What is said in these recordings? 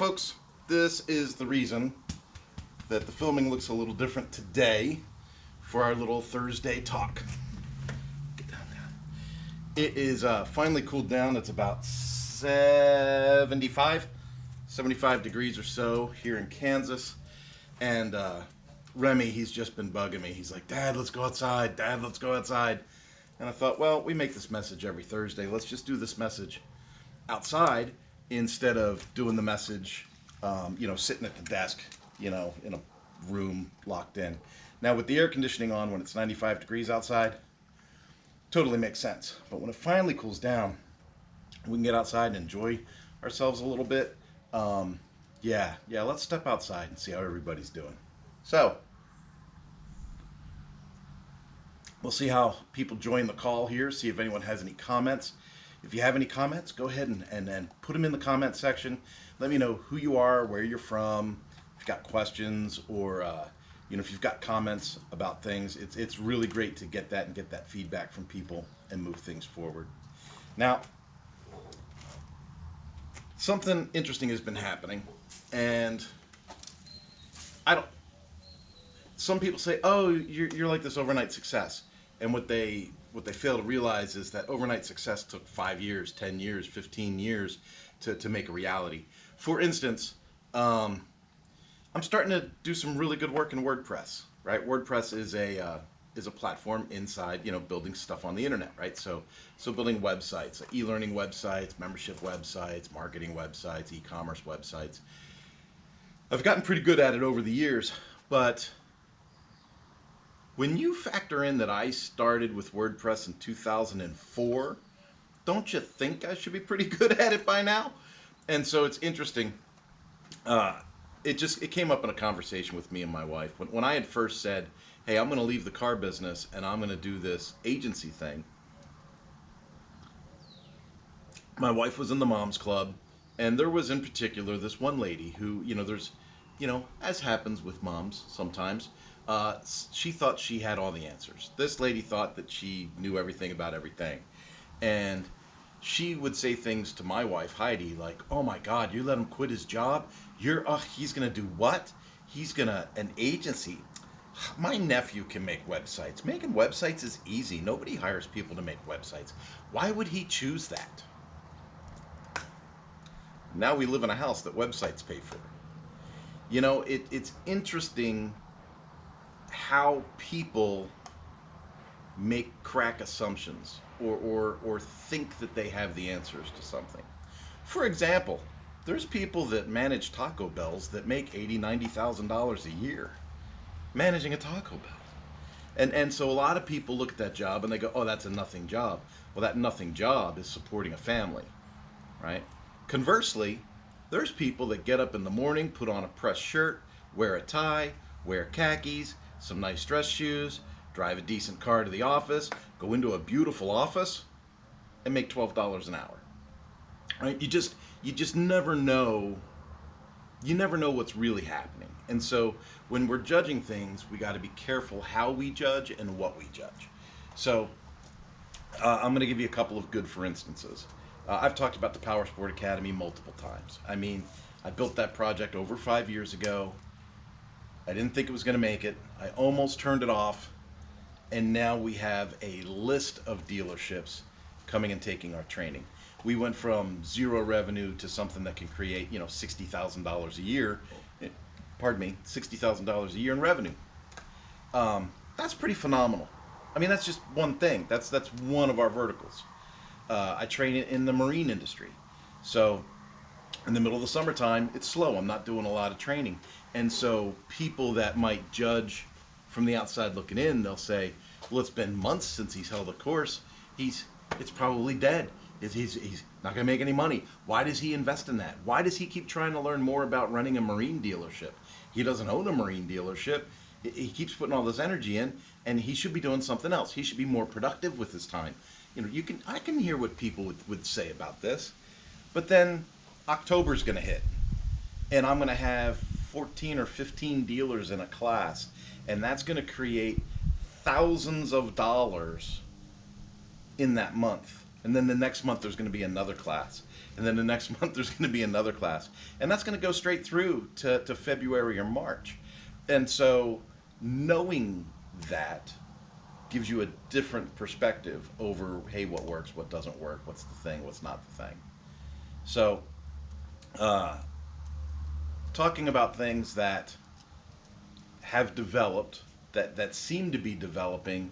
folks, this is the reason that the filming looks a little different today for our little Thursday talk. Get down there. It is finally cooled down. It's about 75 degrees or so here in Kansas. And Remy, he's just been bugging me. He's like, Dad, let's go outside. Dad, let's go outside. And I thought, well, we make this message every Thursday. Let's just do this message outside instead of doing the message, sitting at the desk, in a room locked in. Now, with the air conditioning on when it's 95 degrees outside, totally makes sense. But when it finally cools down, we can get outside and enjoy ourselves a little bit. Let's step outside and see how everybody's doing. So, we'll see how people join the call here, see if anyone has any comments. If you have any comments, go ahead and put them in the comment section. Let me know who you are, where you're from, if you've got questions, or if you've got comments about things. It's really great to get that and get that feedback from people and move things forward. Now, something interesting has been happening, and some people say, oh, you're like this overnight success. And what they fail to realize is that overnight success took 5 years, 10 years, 15 years to make a reality. For instance, I'm starting to do some really good work in WordPress, right? WordPress is a platform inside, building stuff on the internet, right? So building websites, e-learning websites, membership websites, marketing websites, e-commerce websites. I've gotten pretty good at it over the years, but when you factor in that I started with WordPress in 2004, don't you think I should be pretty good at it by now? And so it's interesting. It came up in a conversation with me and my wife. When I had first said, hey, I'm going to leave the car business and I'm going to do this agency thing, my wife was in the Moms Club, and there was in particular this one lady who, as happens with moms sometimes, she thought she had all the answers. This lady thought that she knew everything about everything. And she would say things to my wife, Heidi, like, oh my God, you let him quit his job? He's going to do what? An agency. My nephew can make websites. Making websites is easy. Nobody hires people to make websites. Why would he choose that? Now we live in a house that websites pay for. It's interesting how people make crack assumptions or think that they have the answers to something. For example, there's people that manage Taco Bells that make $80,000, $90,000 a year managing a Taco Bell. And so a lot of people look at that job and they go, oh, that's a nothing job. Well, that nothing job is supporting a family, right? Conversely, there's people that get up in the morning, put on a pressed shirt, wear a tie, wear khakis, some nice dress shoes, drive a decent car to the office, go into a beautiful office, and make $12 an hour. Right? You just never know. You never know what's really happening. And so when we're judging things, we got to be careful how we judge and what we judge. So I'm going to give you a couple of good for instances. I've talked about the Power Sport Academy multiple times. I mean, I built that project over 5 years ago. I didn't think it was going to make it. I almost turned it off. And now we have a list of dealerships coming and taking our training. We went from zero revenue to something that can create, $60,000 a year. $60,000 a year in revenue. That's pretty phenomenal. I mean, that's just one thing. That's one of our verticals. I train in the marine industry. So in the middle of the summertime, it's slow. I'm not doing a lot of training. And so people that might judge from the outside looking in, they'll say, well, it's been months since he's held a course. It's probably dead. He's not going to make any money. Why does he invest in that? Why does he keep trying to learn more about running a marine dealership? He doesn't own a marine dealership. He keeps putting all this energy in, and he should be doing something else. He should be more productive with his time. I can hear what people would say about this. But then October's going to hit, and I'm going to have 14 or 15 dealers in a class, and that's going to create thousands of dollars in that month. And then the next month there's going to be another class. And then the next month there's going to be another class. And that's going to go straight through to February or March. And so knowing that gives you a different perspective over, hey, what works, what doesn't work, what's the thing, what's not the thing. So, talking about things that have developed, that seem to be developing,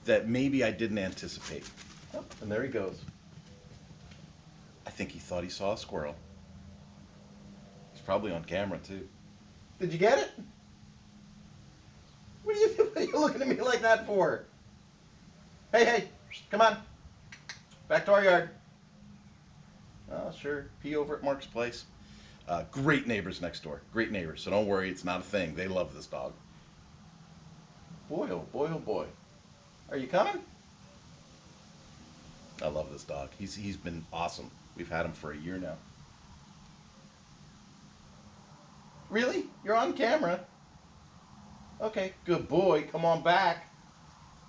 that maybe I didn't anticipate. Oh, and there he goes. I think he thought he saw a squirrel. He's probably on camera too. Did you get it? What are you looking at me like that for? Hey, come on. Back to our yard. Oh, sure. Pee over at Mark's place. Great neighbors next door. Great neighbors. So don't worry, it's not a thing. They love this dog. Boy, oh boy, oh boy. Are you coming? I love this dog. He's been awesome. We've had him for a year now. Really? You're on camera? Okay, good boy. Come on back.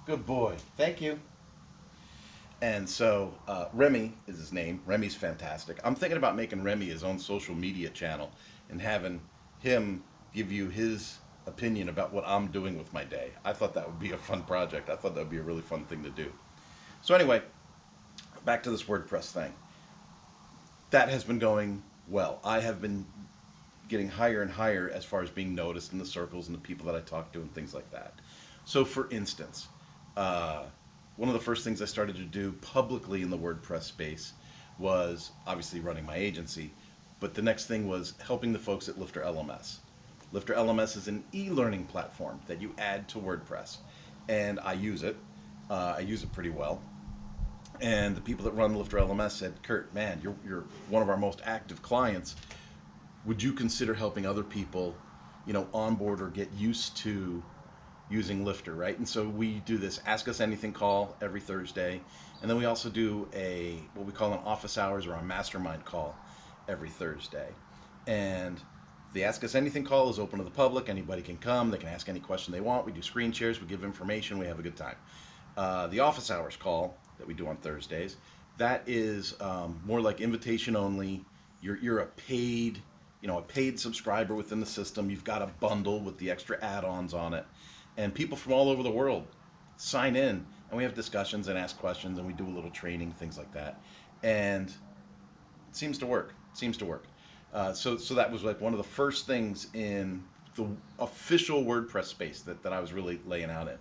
Good boy. Thank you. And so Remy is his name. Remy's fantastic. I'm thinking about making Remy his own social media channel and having him give you his opinion about what I'm doing with my day. I thought that would be a fun project. I thought that would be a really fun thing to do. So anyway, back to this WordPress thing. That has been going well. I have been getting higher and higher as far as being noticed in the circles and the people that I talk to and things like that. So for instance, one of the first things I started to do publicly in the WordPress space was obviously running my agency, but the next thing was helping the folks at Lifter LMS. Lifter LMS is an e-learning platform that you add to WordPress, and I use it. I use it pretty well. And the people that run Lifter LMS said, Kurt, man, you're one of our most active clients. Would you consider helping other people, onboard or get used to using Lifter, right? And so we do this Ask Us Anything call every Thursday. And then we also do what we call an office hours or a mastermind call every Thursday. And the Ask Us Anything call is open to the public. Anybody can come. They can ask any question they want. We do screen shares. We give information. We have a good time. The office hours call that we do on Thursdays, that is more like invitation only. You're a paid subscriber within the system. You've got a bundle with the extra add-ons on it. And people from all over the world sign in, and we have discussions and ask questions, and we do a little training, things like that. And it seems to work. So that was like one of the first things in the official WordPress space that I was really laying out in.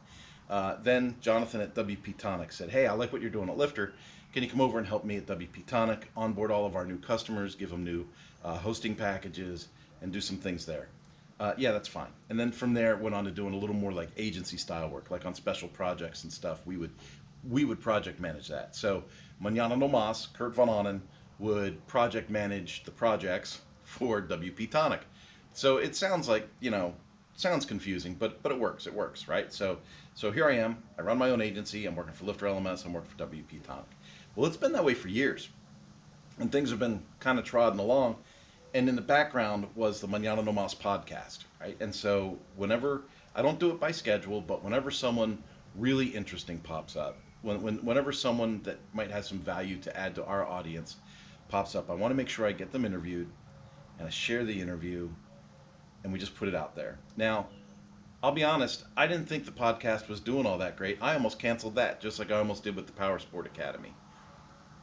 Then Jonathan at WP Tonic said, hey, I like what you're doing at Lifter. Can you come over and help me at WP Tonic, onboard all of our new customers, give them new hosting packages, and do some things there? Yeah, that's fine. And then from there, it went on to doing a little more like agency style work, like on special projects and stuff. We would project manage that. So Manana No Mas, Kurt Von Onen, would project manage the projects for WP Tonic. So it sounds like, sounds confusing, but it works, right? So here I am. I run my own agency. I'm working for Lifter LMS. I'm working for WP Tonic. Well, it's been that way for years, and things have been kind of trodden along. And in the background was the Manana No Mas Podcast, right? And so whenever, I don't do it by schedule, but whenever someone really interesting pops up, whenever someone that might have some value to add to our audience pops up, I want to make sure I get them interviewed, and I share the interview, and we just put it out there. Now, I'll be honest, I didn't think the podcast was doing all that great. I almost canceled that, just like I almost did with the Power Sport Academy.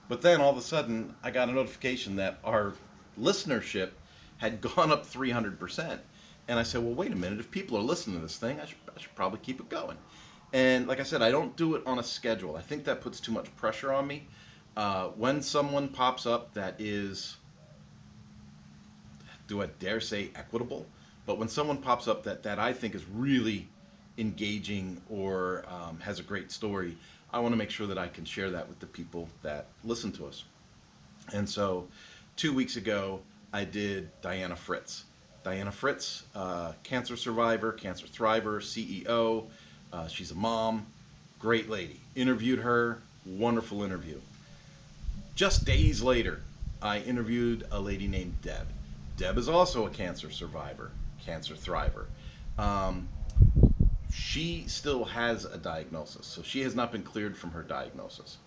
But then all of a sudden, I got a notification that our listenership had gone up 300%. And I said, well, wait a minute, if people are listening to this thing, I should probably keep it going. And like I said, I don't do it on a schedule. I think that puts too much pressure on me. When someone pops up that is, do I dare say equitable? But when someone pops up that I think is really engaging or has a great story, I want to make sure that I can share that with the people that listen to us. And so 2 weeks ago, I did Diana Fritz. Diana Fritz, cancer survivor, cancer thriver, CEO. She's a mom, great lady. Interviewed her, wonderful interview. Just days later, I interviewed a lady named Deb. Deb is also a cancer survivor, cancer thriver. She still has a diagnosis, so she has not been cleared from her diagnosis.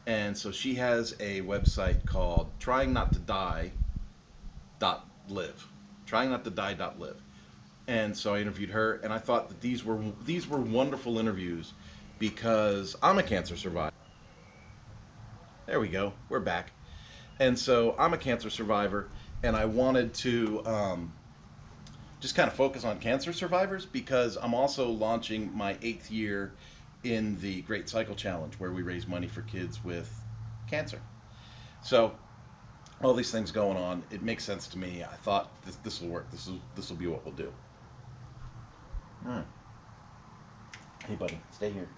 And so she has a website called tryingnottodie.live. Tryingnottodie.live. And so I interviewed her, and I thought that these were wonderful interviews because I'm a cancer survivor. There we go. We're back. And so I'm a cancer survivor, and I wanted to just kind of focus on cancer survivors because I'm also launching my 8th year in the Great Cycle Challenge, where we raise money for kids with cancer. So all these things going on, it makes sense to me. I thought this will work. This will be what we'll do. Hey, buddy, stay here.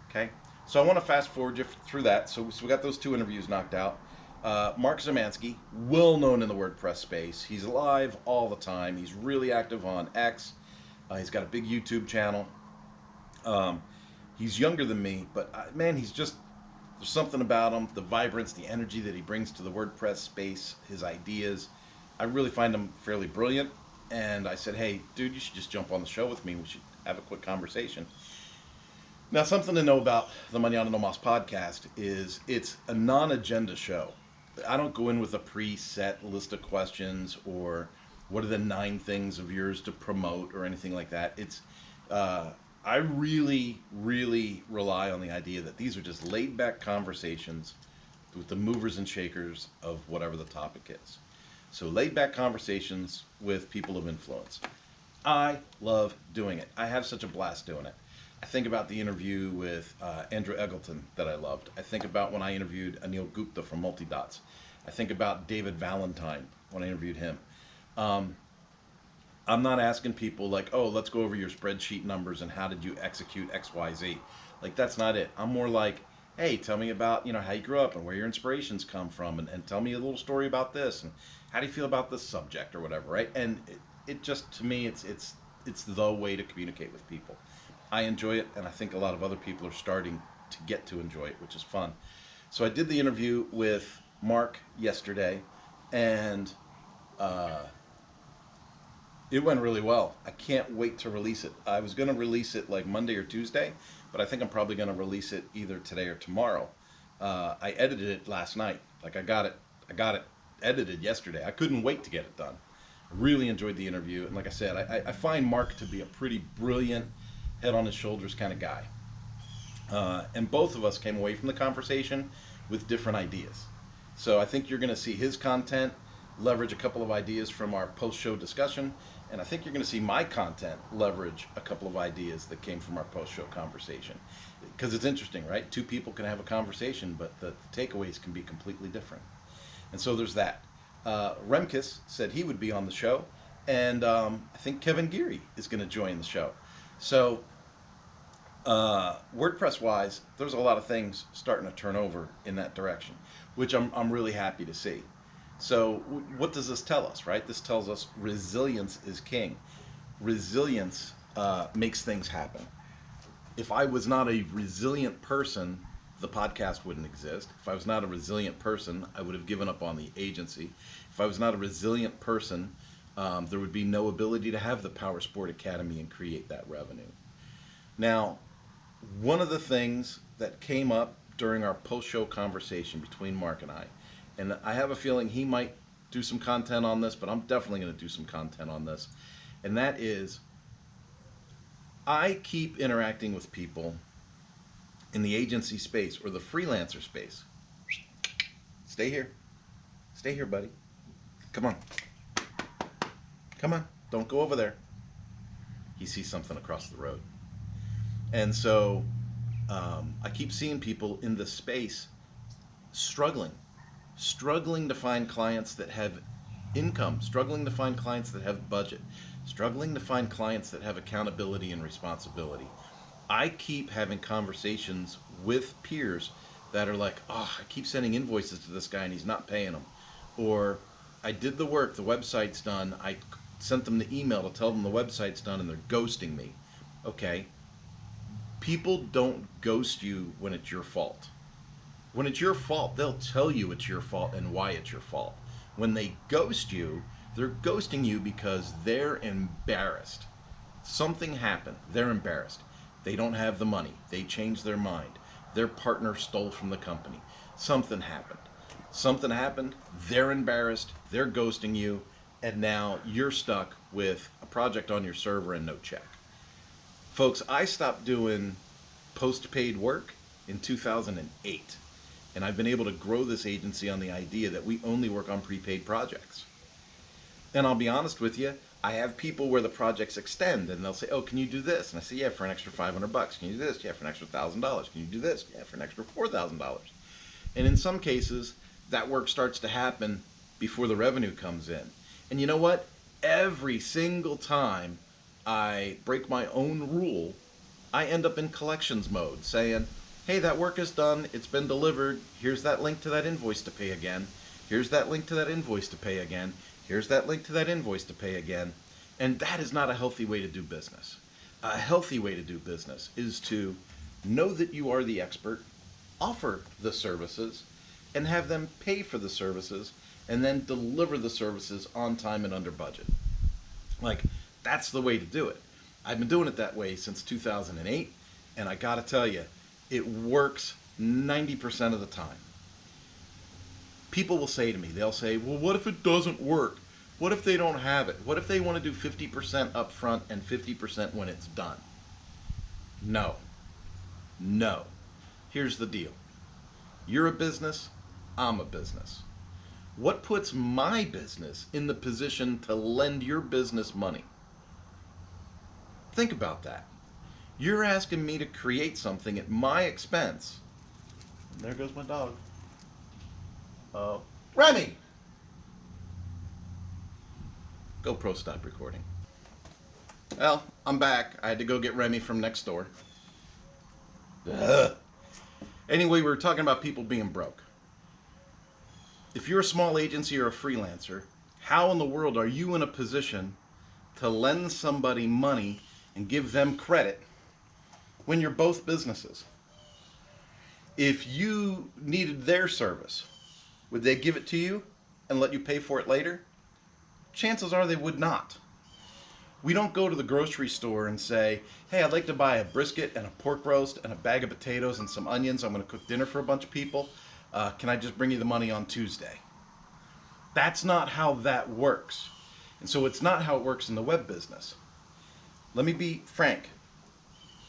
Okay. So I want to fast forward you through that. So we got those 2 interviews knocked out. Mark Szymanski, well known in the WordPress space. He's live all the time. He's really active on X. He's got a big YouTube channel. He's younger than me, but man, there's something about him, the vibrance, the energy that he brings to the WordPress space, his ideas. I really find him fairly brilliant. And I said, hey, dude, you should just jump on the show with me. We should have a quick conversation. Now, something to know about the Manana No Mas Podcast is it's a non-agenda show. I don't go in with a preset list of questions or what are the 9 things of yours to promote or anything like that. It's I really, really rely on the idea that these are just laid-back conversations with the movers and shakers of whatever the topic is. So laid-back conversations with people of influence. I love doing it. I have such a blast doing it. I think about the interview with Andrew Eggleton that I loved. I think about when I interviewed Anil Gupta from Multidots. I think about David Valentine when I interviewed him. I'm not asking people like, oh, let's go over your spreadsheet numbers and how did you execute X, Y, Z. Like, that's not it. I'm more like, hey, tell me about, how you grew up and where your inspirations come from, and tell me a little story about this, and how do you feel about this subject or whatever, right? And it just, to me, it's the way to communicate with people. I enjoy it, and I think a lot of other people are starting to get to enjoy it, which is fun. So I did the interview with Mark yesterday, and it went really well. I can't wait to release it. I was going to release it like Monday or Tuesday, but I think I'm probably going to release it either today or tomorrow. I edited it last night. Like I got it edited yesterday. I couldn't wait to get it done. I really enjoyed the interview, and like I said, I find Mark to be a pretty brilliant, head on his shoulders kind of guy. And both of us came away from the conversation with different ideas. So I think you're going to see his content leverage a couple of ideas from our post-show discussion, and I think you're going to see my content leverage a couple of ideas that came from our post-show conversation. Because it's interesting, right? 2 people can have a conversation, but the takeaways can be completely different. And so there's that. Remkes said he would be on the show, and I think Kevin Geary is going to join the show. So WordPress-wise, there's a lot of things starting to turn over in that direction, which I'm really happy to see. So what does this tell us, right? This tells us resilience is king. Resilience makes things happen. If I was not a resilient person, the podcast wouldn't exist. If I was not a resilient person, I would have given up on the agency. If I was not a resilient person, there would be no ability to have the Power Sport Academy and create that revenue. Now, one of the things that came up during our post-show conversation between Mark and I have a feeling he might do some content on this, but I'm definitely going to do some content on this, and that is, I keep interacting with people in the agency space or the freelancer space. Stay here. Stay here, buddy. Come on. Come on. Don't go over there. He sees something across the road. And so I keep seeing people in this space struggling to find clients that have income, struggling to find clients that have budget, struggling to find clients that have accountability and responsibility. I keep having conversations with peers that are like, oh, I keep sending invoices to this guy and he's not paying them. Or I did the work, the website's done, I sent them the email to tell them the website's done and they're ghosting me. Okay, people don't ghost you when it's your fault. When it's your fault, they'll tell you it's your fault and why it's your fault. When they ghost you, they're ghosting you because they're embarrassed. Something happened. They're embarrassed. They don't have the money. They changed their mind. their partner stole from the company. Something happened. Something happened, they're embarrassed, they're ghosting you, and now you're stuck with a project on your server and no check. Folks, I stopped doing post-paid work in 2008, and I've been able to grow this agency on the idea that we only work on prepaid projects. And I'll be honest with you, I have people where the projects extend, and they'll say, oh, can you do this? And I say, yeah, for an extra $500. Can you do this? Yeah, for an extra $1,000. Can you do this? Yeah, for an extra $4,000. And in some cases, that work starts to happen before the revenue comes in. And you know what? Every single time I break my own rule, I end up in collections mode saying, hey, that work is done. It's been delivered. Here's that link to that invoice to pay again. Here's that link to that invoice to pay again. Here's that link to that invoice to pay again. And that is not a healthy way to do business. A healthy way to do business is to know that you are the expert, offer the services, and have them pay for the services, and then deliver the services on time and under budget. Like, that's the way to do it. I've been doing it that way since 2008, and I gotta tell you, it works 90% of the time. People will say to me, they'll say, well, what if it doesn't work? What if they don't have it? What if they want to do 50% up front and 50% when it's done? No. No. Here's the deal. You're a business, I'm a business. What puts my business in the position to lend your business money? Think about that. You're asking me to create something at my expense. And there goes my dog. Remy! GoPro stopped recording. Well, I'm back. I had to go get Remy from next door. Anyway, we were talking about people being broke. If you're a small agency or a freelancer, how in the world are you in a position to lend somebody money and give them credit when you're both businesses? If you needed their service, would they give it to you and let you pay for it later? Chances are they would not. We don't go to the grocery store and say, hey, I'd like to buy a brisket and a pork roast and a bag of potatoes and some onions. I'm going to cook dinner for a bunch of people. Can I just bring you the money on Tuesday? That's not how that works. And so it's not how it works in the web business. Let me be frank.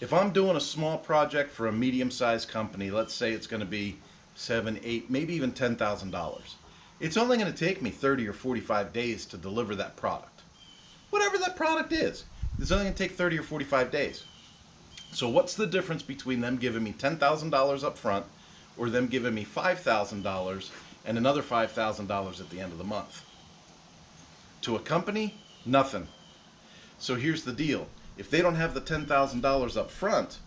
If I'm doing a small project for a medium-sized company, let's say it's going to be $7, $8, maybe even $10,000. It's only going to take me 30 or 45 days to deliver that product. Whatever that product is, it's only going to take 30 or 45 days. So what's the difference between them giving me $10,000 up front or them giving me $5,000 and another $5,000 at the end of the month? To a company, nothing. So here's the deal. If they don't have the $10,000 up front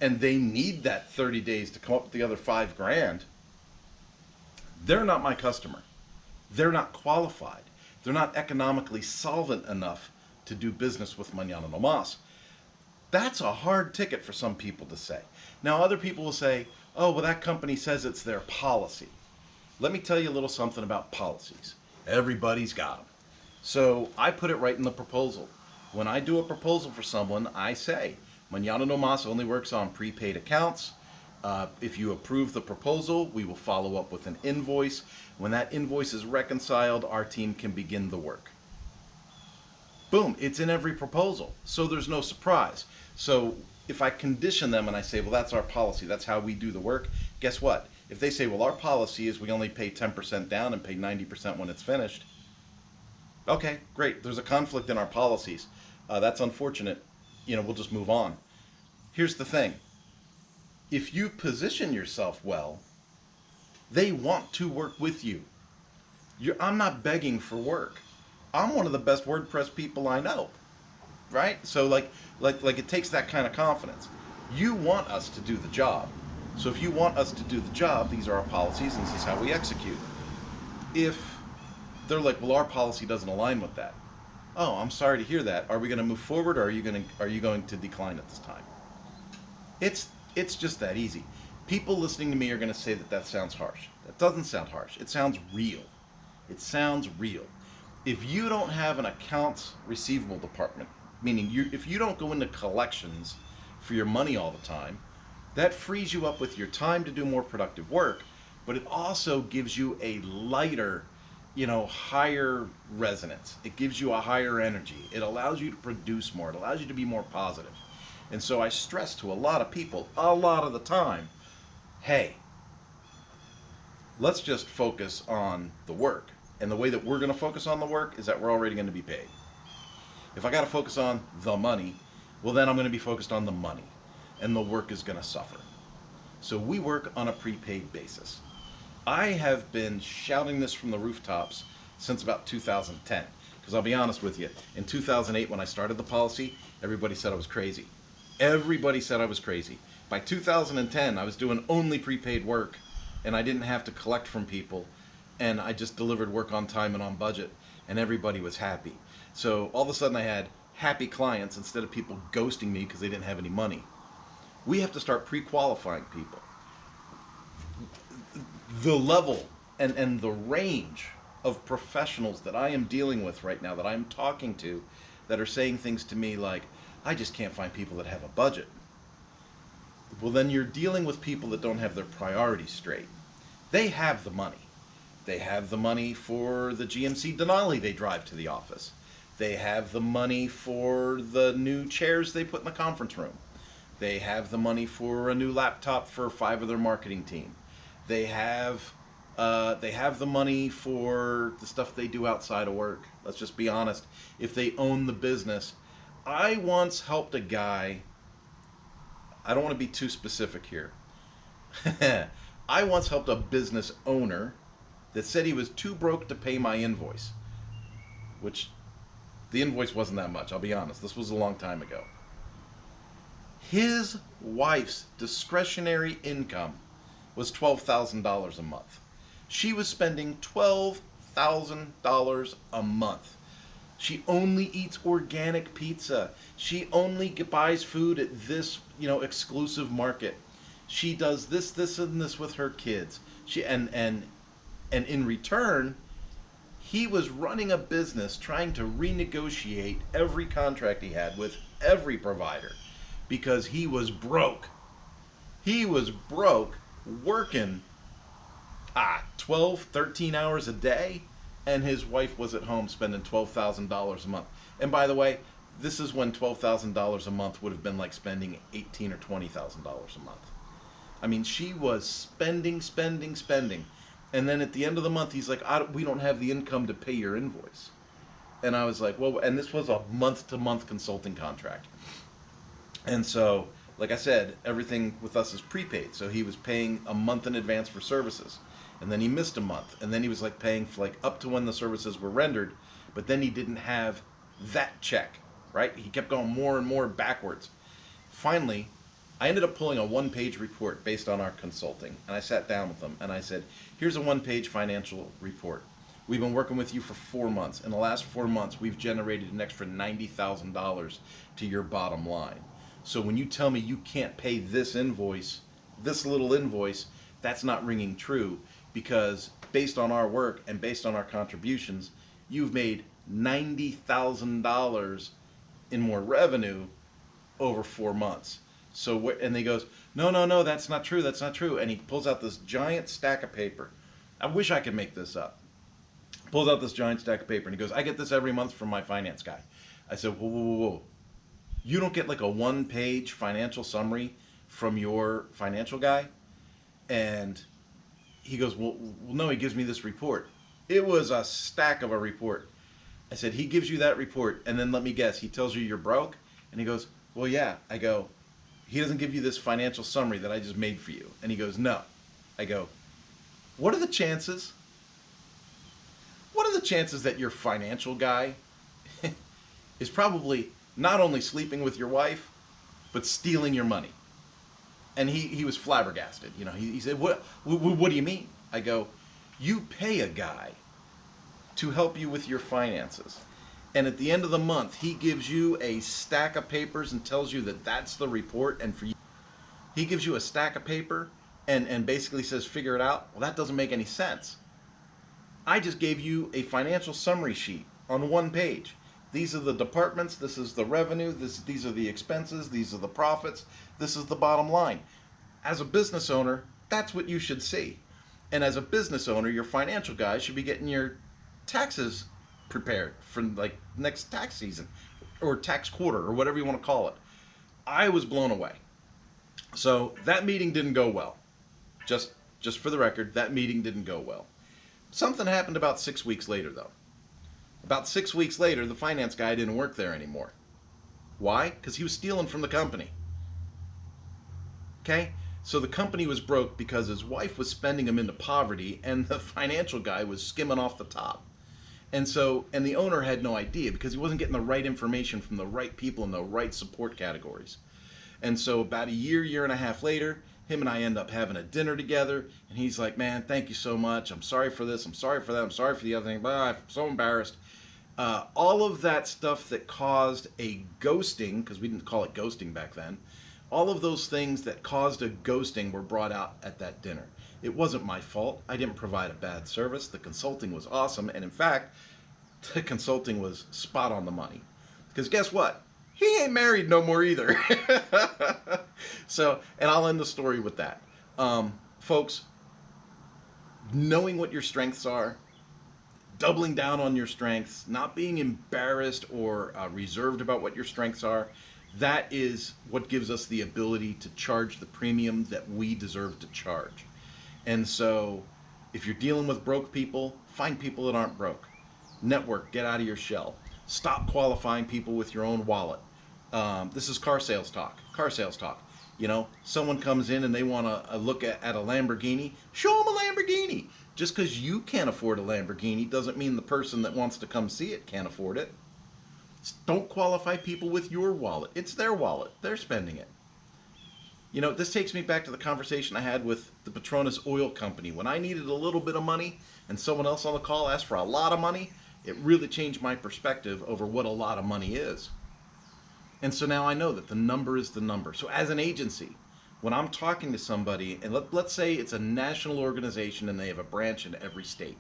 and they need that 30 days to come up with the other $5,000, they're not my customer. They're not qualified. They're not economically solvent enough to do business with Manana No Mas. That's a hard ticket for some people to say. Now other people will say, oh, well, that company says it's their policy. Let me tell you a little something about policies. Everybody's got them. So I put it right in the proposal. When I do a proposal for someone, I say, Manana No Mas only works on prepaid accounts. If you approve the proposal, we will follow up with an invoice. When that invoice is reconciled, our team can begin the work. Boom, it's in every proposal, so there's no surprise. So if I condition them and I say, well, that's our policy, that's how we do the work, guess what? If they say, well, our policy is we only pay 10% down and pay 90% when it's finished, okay, great, there's a conflict in our policies. That's unfortunate. We'll just move on. Here's the thing. If you position yourself well, they want to work with you. I'm not begging for work. I'm one of the best WordPress people I know, right? So like it takes that kind of confidence. You want us to do the job. So if you want us to do the job, these are our policies and this is how we execute. If they're like, well, our policy doesn't align with that. Oh, I'm sorry to hear that. Are we going to move forward or are you going to decline at this time? It's just that easy. People listening to me are going to say that sounds harsh. That doesn't sound harsh. It sounds real. It sounds real. If you don't have an accounts receivable department, meaning if you don't go into collections for your money all the time, That frees you up with your time to do more productive work, but it also gives you a lighter, higher resonance. It gives you a higher energy. It allows you to produce more. It allows you to be more positive. And so I stress to a lot of people, a lot of the time, hey, let's just focus on the work. And the way that we're going to focus on the work is that we're already going to be paid. If I got to focus on the money, well, then I'm going to be focused on the money. And the work is going to suffer. So we work on a prepaid basis. I have been shouting this from the rooftops since about 2010. Because I'll be honest with you, in 2008 when I started the policy, everybody said I was crazy. Everybody said I was crazy. By 2010, I was doing only prepaid work, and I didn't have to collect from people, and I just delivered work on time and on budget, and everybody was happy. So all of a sudden I had happy clients instead of people ghosting me because they didn't have any money. We have to start pre-qualifying people. The level and the range of professionals that I am dealing with right now, that I'm talking to, that are saying things to me like, I just can't find people that have a budget. Well, then you're dealing with people that don't have their priorities straight. They have the money. They have the money for the GMC Denali they drive to the office. They have the money for the new chairs they put in the conference room. They have the money for a new laptop for 5 of their marketing team. They have the money for the stuff they do outside of work. Let's just be honest. If they own the business, I once helped a guy. I don't want to be too specific here. I once helped a business owner that said he was too broke to pay my invoice, which the invoice wasn't that much, I'll be honest. This was a long time ago. His wife's discretionary income was $12,000 a month. She was spending $12,000 a month. She only eats organic pizza. She only buys food at this, exclusive market. She does this, and this with her kids. And in return, he was running a business trying to renegotiate every contract he had with every provider because he was broke. He was broke working 12, 13 hours a day, and his wife was at home spending $12,000 a month. And by the way, this is when $12,000 a month would have been like spending $18,000 or $20,000 a month. I mean, she was spending. And then at the end of the month, he's like, we don't have the income to pay your invoice. And I was like, well, and this was a month-to-month consulting contract. And so, like I said, everything with us is prepaid. So he was paying a month in advance for services. And then he missed a month. And then he was like paying for like up to when the services were rendered. But then he didn't have that check, right? He kept going more and more backwards. Finally, I ended up pulling a one-page report based on our consulting. And I sat down with them and I said, here's a one-page financial report. We've been working with you for 4 months. In the last 4 months, we've generated an extra $90,000 to your bottom line. So when you tell me you can't pay this invoice, this little invoice, that's not ringing true, because based on our work and based on our contributions, you've made $90,000 in more revenue over 4 months. So, and he goes, no, that's not true, that's not true. And he pulls out this giant stack of paper. I wish I could make this up. Pulls out this giant stack of paper and he goes, I get this every month from my finance guy. I said, whoa. You don't get like a one-page financial summary from your financial guy? And he goes, well, no, he gives me this report. It was a stack of a report. I said, he gives you that report, and then let me guess, he tells you you're broke? And he goes, well, yeah. I go, he doesn't give you this financial summary that I just made for you. And he goes, no. I go, what are the chances? What are the chances that your financial guy is probably not only sleeping with your wife, but stealing your money? And he was flabbergasted. He said, what do you mean? I go, you pay a guy to help you with your finances. And at the end of the month, he gives you a stack of papers and tells you that that's the report. And for you, he gives you a stack of paper and basically says, figure it out. Well, that doesn't make any sense. I just gave you a financial summary sheet on one page. These are the departments, this is the revenue, these are the expenses, these are the profits, this is the bottom line. As a business owner, that's what you should see. And as a business owner, your financial guy should be getting your taxes prepared for like next tax season or tax quarter or whatever you want to call it. I was blown away. So that meeting didn't go well. Just for the record, that meeting didn't go well. Something happened about 6 weeks later, though. About 6 weeks later, the finance guy didn't work there anymore. Why? Because he was stealing from the company. Okay? So the company was broke because his wife was spending him into poverty and the financial guy was skimming off the top. And the owner had no idea because he wasn't getting the right information from the right people in the right support categories. And so about a year and a half later, him and I end up having a dinner together, and he's like, man, thank you so much. I'm sorry for this. I'm sorry for that. I'm sorry for the other thing. But I'm so embarrassed. All of that stuff that caused a ghosting, because we didn't call it ghosting back then, all of those things that caused a ghosting were brought out at that dinner. It wasn't my fault. I didn't provide a bad service. The consulting was awesome. And in fact, the consulting was spot on the money. Because guess what? He ain't married no more either. So, and I'll end the story with that. Folks, knowing what your strengths are, doubling down on your strengths, not being embarrassed or reserved about what your strengths are, that is what gives us the ability to charge the premium that we deserve to charge. And so, if you're dealing with broke people, find people that aren't broke. Network, get out of your shell. Stop qualifying people with your own wallet. This is car sales talk. Car sales talk. You know, someone comes in and they want to look at a Lamborghini. Show them a Lamborghini. Just because you can't afford a Lamborghini doesn't mean the person that wants to come see it can't afford it. Don't qualify people with your wallet. It's their wallet. They're spending it. You know, this takes me back to the conversation I had with the Petronas Oil Company. When I needed a little bit of money and someone else on the call asked for a lot of money, it really changed my perspective over what a lot of money is. And so now I know that the number is the number. So as an agency, when I'm talking to somebody, and let's say it's a national organization and they have a branch in every state,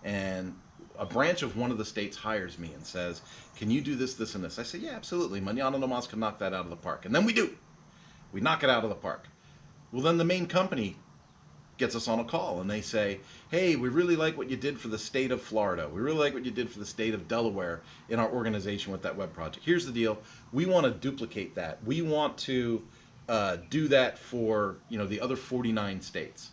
and a branch of one of the states hires me and says, can you do this, this, and this? I say, yeah, absolutely. Manana No Mas can knock that out of the park. And then we do. We knock it out of the park. Well, then the main company gets us on a call and they say, hey, we really like what you did for the state of Florida. We really like what you did for the state of Delaware in our organization with that web project. Here's the deal. We want to duplicate that. We want to do that for, you know, the other 49 states.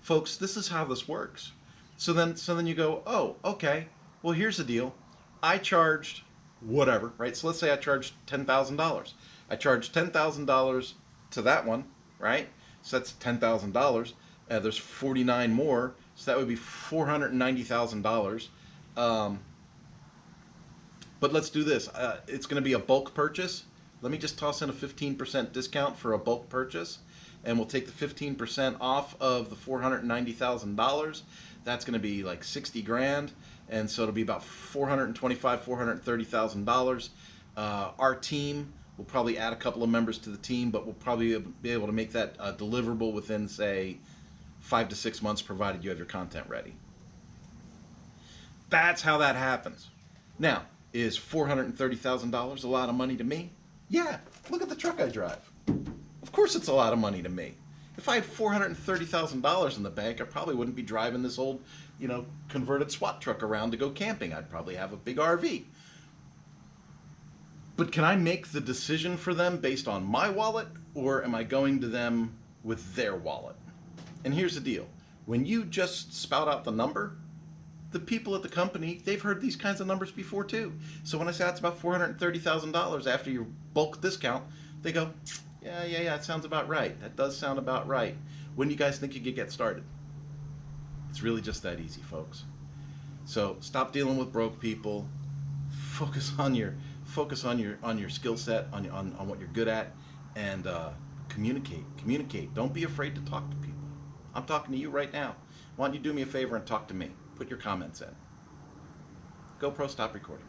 Folks, this is how this works. So then you go, oh, okay. Well, here's the deal. I charged whatever, right? So let's say I charged $10,000. I charged $10,000 to that one, right? So that's $10,000. There's 49 more, so that would be $490,000. But let's do this. It's going to be a bulk purchase. Let me just toss in a 15% discount for a bulk purchase, and we'll take the 15% off of the $490,000. That's going to be like 60 grand, and so it'll be about $430,000. Our team will probably add a couple of members to the team, but we'll probably be able to make that deliverable within, say, 5 to 6 months, provided you have your content ready. That's how that happens. Now, is $430,000 a lot of money to me? Yeah, look at the truck I drive. Of course it's a lot of money to me. If I had $430,000 in the bank, I probably wouldn't be driving this old, you know, converted SWAT truck around to go camping. I'd probably have a big RV. But can I make the decision for them based on my wallet, or am I going to them with their wallet? And here's the deal. When you just spout out the number, the people at the company, they've heard these kinds of numbers before too. So when I say that's about $430,000 after your bulk discount, they go, yeah, it sounds about right. That does sound about right. When do you guys think you could get started? It's really just that easy, folks. So stop dealing with broke people. Focus on your skill set, on what you're good at, and communicate. Don't be afraid to talk to people. I'm talking to you right now. Why don't you do me a favor and talk to me? Put your comments in. GoPro, stop recording.